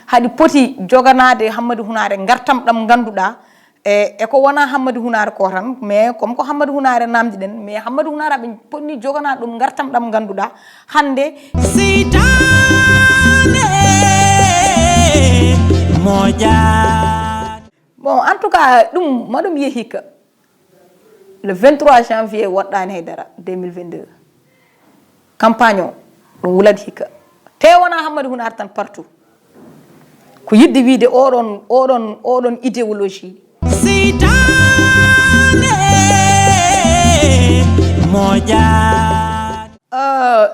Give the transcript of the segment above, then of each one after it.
hadi poti joganade Hammadou Hounare gartam dam ganduda e ko wona Hammadou Hounare ko tan mais comme ko Hammadou Hounare namdi den mais Hammadou Hounare be ponni jogana dum gartam dam ganduda hande sitane moja. Bon, en tout cas dum madum yehika le 23 janvier wadani haydara 2022 campagne dum wulad hika te wona Hammadou Hounare tan partout ko yidde wiide oɗon idéologie sitane moja.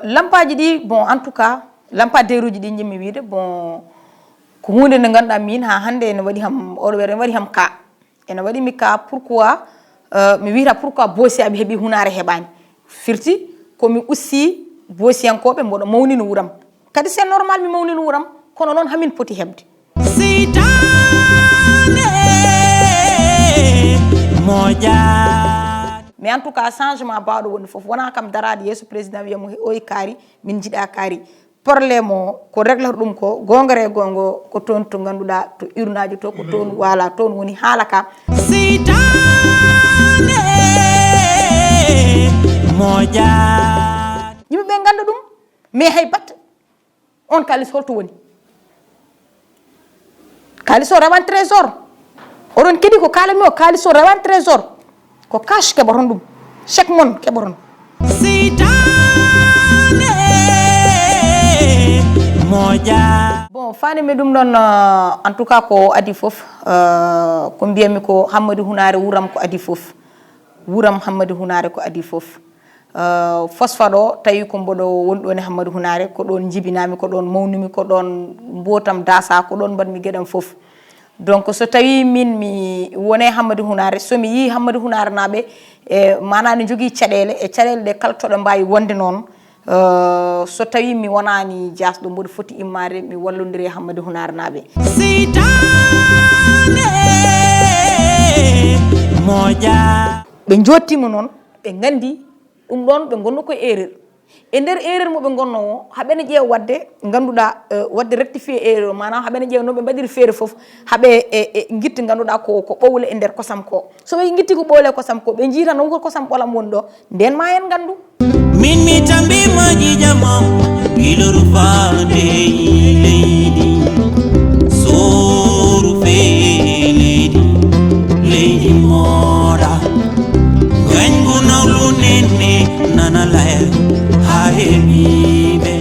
Lampaji ɗi bon en tout cas lampaderuji ɗi jimmi wiide bon ko hunde nde ganduɗa min ha hande ene waɗi ham oɗo were ene waɗi ham ka ene waɗi mi ka pourquoi mi wiyata pourquoi boosiyaɓe heeɓi Hounare heɓani firti komi ussi boosiyankoɓe mboɗo mawnino wuuram kadi c'est normal mi mawnino wuuram kono noon hamin poti heɓde sitane moja. Mais en tout cas changement bawɗo woni foof wona kam darade yesso président wiyamo oyi kaari min jiiɗa kaari probléme o ko réglata ɗum ko gongore gongo ko toon to ganduɗa to urnaji to ko toon wala toon woni haala ka sitane moja. yimɓeɓe ganda ɗum mais hay batta on kalis holto woni kalis o rawan trésor oɗon keɗi ko kalami o kalis o rawan trésor ko cash keɓoton ɗum chèque mon keɓoton sitane moja. Bon fanimi ɗum ɗon en tout cas ko adi foof ko mbiyami ko Hammadou Hounare wuuram ko adi foof wuuram Hammadou Hounare ko adi foof phosphate o tawi ko mboɗo woni ɗon e Hammadou Hounare ko ɗon jibinami ko ɗon mawnumi ko ɗon mbotam dasa ko ɗon mbaɗmi gueɗam foof donc so tawi min mi wone Hammadou Hounare somi yi Hammadou Hounare naɓe e mana ne jogui caɗele e caɗele ɗe kala toɗo mbawi wonde noon so tawi mi wonani jasɗo mboɗo foti immade mi wallodiri e Hammadou Hounare naɓe sitane moja. ɓe jottimo noon ɓe gandi ɗum ɗon ɓe gonno koye erreur e nder erreur mo ɓe gonno o haɓene ƴeewa wadde ganduɗa wadde rectifier erreur manam haɓene ƴeewa no ɓe mbaɗiri feere foof haɓe guitti ganduɗa ko ɓowle e nder kosam ko so ɓe guitti ko ɓowle e kosam ko ɓe jiita non ko kosam ɓolam woni ɗo nden ma en gandu min mi tambima jijama iloru faande leydi soru fe leydi moɗa wengu nawlu nenne nana laya ha heɓi